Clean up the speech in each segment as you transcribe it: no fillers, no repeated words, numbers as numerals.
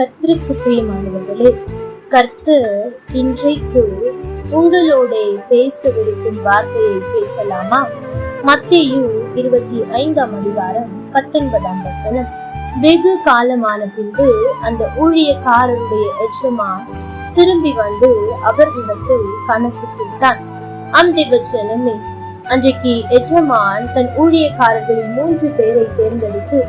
கர்த்தருக்கு பிரியமானவர்களே, கர்த்தர் இன்றைக்கு உங்களோட பேசவிருக்கும் வார்த்தையை கேட்கலாமா? மத்தேயு 25ஆம் அதிகாரம் 19ஆம் வசனம். வெகு காலமான பின்பு அந்த ஊழியக்காரருடைய எஜமான் திரும்பி வந்து அவர்களிடத்தில் கணக்கு கேட்டான். அந்த வசனமே, அன்றைக்கு எஜமான் தன் ஊழியக்காரர்களில் 3 பேரை தேர்ந்தெடுத்து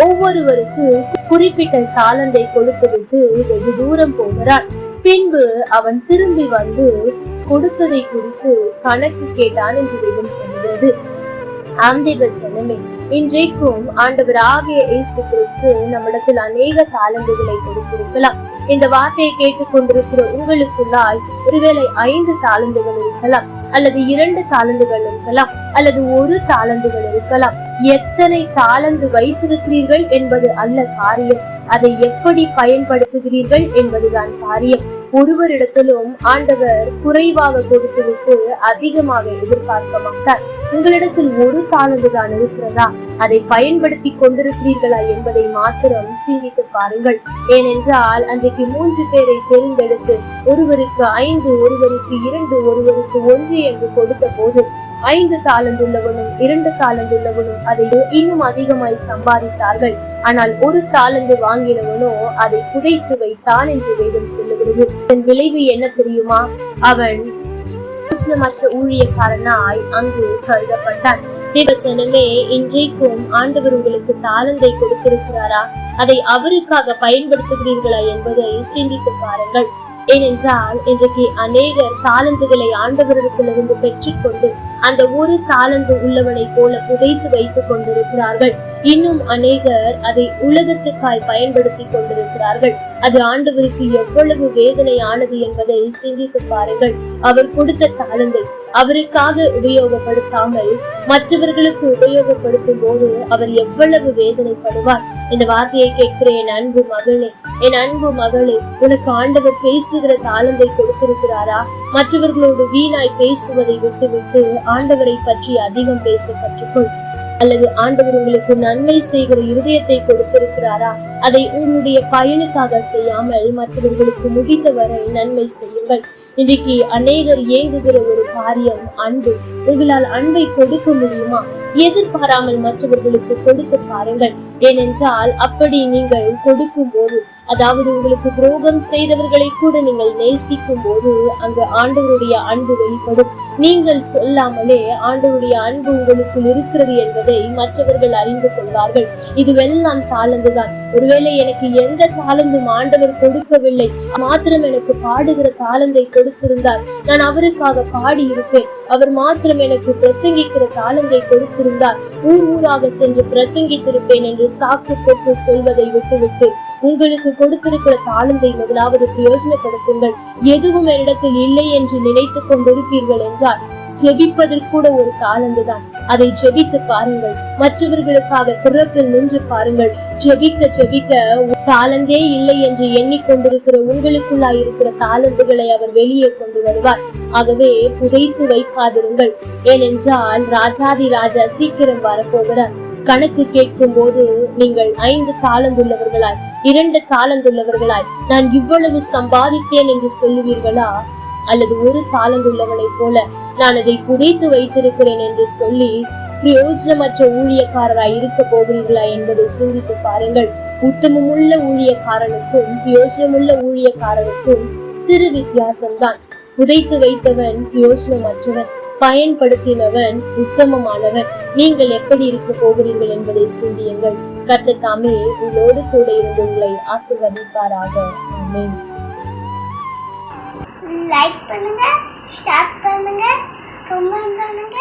ஒவ்வொருவருக்கு குறிப்பிட்ட தாளந்தை கொடுத்துவிட்டு வெகு தூரம் போகிறான். பின்பு அவன் திரும்பி வந்து கொடுத்ததை குறித்து கணக்கு கேட்டான் என்று வேதம் சொல்கிறது. ஆண்டவரே, இன்றைக்கும் ஆண்டவராகிய இயேசு கிறிஸ்து நம்மிடத்தில் அநேக தாளந்துகளை கொடுத்திருக்கலாம். இந்த வார்த்தையை கேட்டுக் கொண்டிருக்கிற உங்களுக்குள்ளாய் ஒருவேளை 5 தாளந்துகள் இருக்கலாம், அல்லது 2 தாளந்துகள் இருக்கலாம், அல்லது 1 தாளந்துகள் இருக்கலாம். எத்தனை தாளந்து வைத்திருக்கிறீர்கள் என்பது அல்ல காரியம், அதை எப்படி பயன்படுத்துகிறீர்கள் என்பதுதான் காரியம். ஒருவரிடத்திலும் ஆண்டவர் குறைவாக கொடுத்து விட்டு அதிகமாக எதிர்பார்க்க மாட்டார். உங்களிடத்தில் 1 தாளந்து தான் இருக்கிறதா? அதை பயன்படுத்தி கொண்டிருக்கிறீர்களா என்பதை மாத்திரம் சிந்தித்து பாருங்கள். ஏனென்றால் அன்றைக்கு 3 பேரை தேர்ந்தெடுத்து ஒருவருக்கு 5, ஒருவருக்கு 2, ஒருவருக்கு 1 என்று கொடுத்த போது 5 தாளந்துள்ளவனும் 2 தாளந்துள்ளவனும் அதை இன்னும் அதிகமாய் சம்பாதித்தார்கள். ஆனால் 1 தாளந்து வாங்கினவனோ அதை புதைத்து வைத்தான் என்று வேதம் சொல்லுகிறது. இதன் விளைவு என்ன தெரியுமா? அவன் மற்ற ஊழியக்காரனாய் அங்கு கருதப்பட்டான். தேவஜனமே, இன்றைக்கும் ஆண்டவர் உங்களுக்கு தாளந்தை கொடுத்திருக்கிறாரா? அதை அவருக்காக பயன்படுத்துகிறீர்களா என்பதை சிந்தித்து பாருங்கள். ஏனென்றால் இன்றைக்கு அநேகர் தாளந்துகளை ஆண்டவரிடத்திலிருந்து பெற்றுக்கொண்டு அந்த 1 தாளந்து உள்ளவனை போல புதைத்து வைத்துக் கொண்டிருக்கிறார்கள். இன்னும் அநேகர் அதை உலகத்துக்காய் பயன்படுத்தி கொண்டிருக்கிறார்கள். அது ஆண்டவருக்கு எவ்வளவு வேதனையானது என்பதை சிந்தித்து பாருங்கள். அவர் கொடுத்த தாளந்தை அவருக்காக உபயோகப்படுத்தாமல் மற்றவர்களுக்கு உபயோகப்படுத்தும் போது அவர் எவ்வளவு வேதனைப்படுவார். இந்த வார்த்தையை கேட்கிற என் அன்பு மகனே, என் அன்பு மகளே, உனக்கு ஆண்டவர் பேசுகிற தாளந்தை கொடுத்திருக்கிறாரா? மற்றவர்களோடு வீணாய் பேசுவதை விட்டுவிட்டு ஆண்டவரை பற்றி அதிகம் பேச கற்றுக்கொள். அல்லது ஆண்டவர் உங்களுக்கு நன்மை செய்கிற இருதயத்தை கொடுத்திருக்கிறாரா? அதை உன்னுடைய பயனுக்காக செய்யாமல் மற்றவர்களுக்கு முடிந்த வரை நன்மை செய்யுங்கள். இன்றைக்கு அநேகர் ஏங்குகிற ஒரு காரியம் அன்பு. உங்களால் அன்பை கொடுக்க முடியுமா? எதிர்பாராமல் மற்றவர்களுக்கு கொடுத்து பாருங்கள். ஏனென்றால் அப்படி நீங்கள் கொடுக்கும் போது, அதாவது உங்களுக்கு துரோகம் செய்தவர்களை கூட நீங்கள் நேசிக்கும் போது அங்கு ஆண்டவருடைய அன்பு வெளிப்படும். நீங்கள் சொல்லாமலே ஆண்டவருடைய அன்பு உங்களுக்குள் இருக்கிறது என்பதை மற்றவர்கள் அறிந்து கொள்வார்கள். இதுவெல்லாம் தாளந்துதான். ஒருவேளை எனக்கு எந்த தாளந்தும் ஆண்டவர் கொடுக்கவில்லை, மாத்திரம் எனக்கு பாடுகிற தாளந்தை கொடுத்திருந்தார், நான் அவருக்காக பாடி இருப்பேன். அவர் மாத்திரம் எனக்கு பிரசங்கிக்கிற தாளந்தை கொடுத்திருந்தார், ஊர் ஊராக சென்று பிரசங்கித்திருப்பேன் என்று சாக்கு போக்கு சொல்வதை விட்டுவிட்டு உங்களுக்கு கொடுத்திருக்கிற தாளந்தை முதலாவது பிரயோஜனப்படுத்துங்கள். எதுவும் என்னிடத்தில் இல்லை என்று நினைத்துக் கொண்டிருப்பீர்கள் என்றால் ஜெபிப்பதற்கூட ஒரு தாளந்து தான். அதை ஜெபித்து பாருங்கள். மற்றவர்களுக்காக திறப்பில் நின்று பாருங்கள். ஜெபிக்க ஜெபிக்க தாளந்தே இல்லை என்று எண்ணிக்கொண்டிருக்கிற உங்களுக்குள்ளாய் இருக்கிற தாளந்துகளை அவர் வெளியே கொண்டு வருவார். ஆகவே புதைத்து வைக்காதிருங்கள். ஏனென்றால் ராஜாதி ராஜா சீக்கிரம் வரப்போகிறார். கணக்கு கேட்கும் போது நீங்கள் 5 தாளந்துள்ளவர்களாய் 2 தாளந்துள்ளவர்களாய் நான் இவ்வளவு சம்பாதித்தேன் என்று சொல்லுவீர்களா? அல்லது 1 தாளந்துள்ளவனை போல நான் அதை புதைத்து வைத்திருக்கிறேன் என்று சொல்லி பிரயோஜனமற்ற ஊழியக்காரராய் இருக்க போகிறீர்களா என்பதை சிந்தித்து பாருங்கள். உத்தமமுள்ள ஊழியக்காரனுக்கும் பிரயோஜனமுள்ள ஊழியக்காரனுக்கும் சிறு வித்தியாசம்தான். புதைத்து வைத்தவன் பிரயோஜனமற்றவன், பயன்படுத்தினவன் உத்தமமானவன். நீங்கள் எப்படி இருக்க போகிறீர்கள் என்பதை சிந்தியுங்கள். கர்த்தர் தாமே உங்களோடு கூட இருந்து உங்களை ஆசீர்வதிப்பாராக. ஆமென். லைக் பண்ணுங்க, ஷேர் பண்ணுங்க, கமெண்ட் பண்ணுங்க.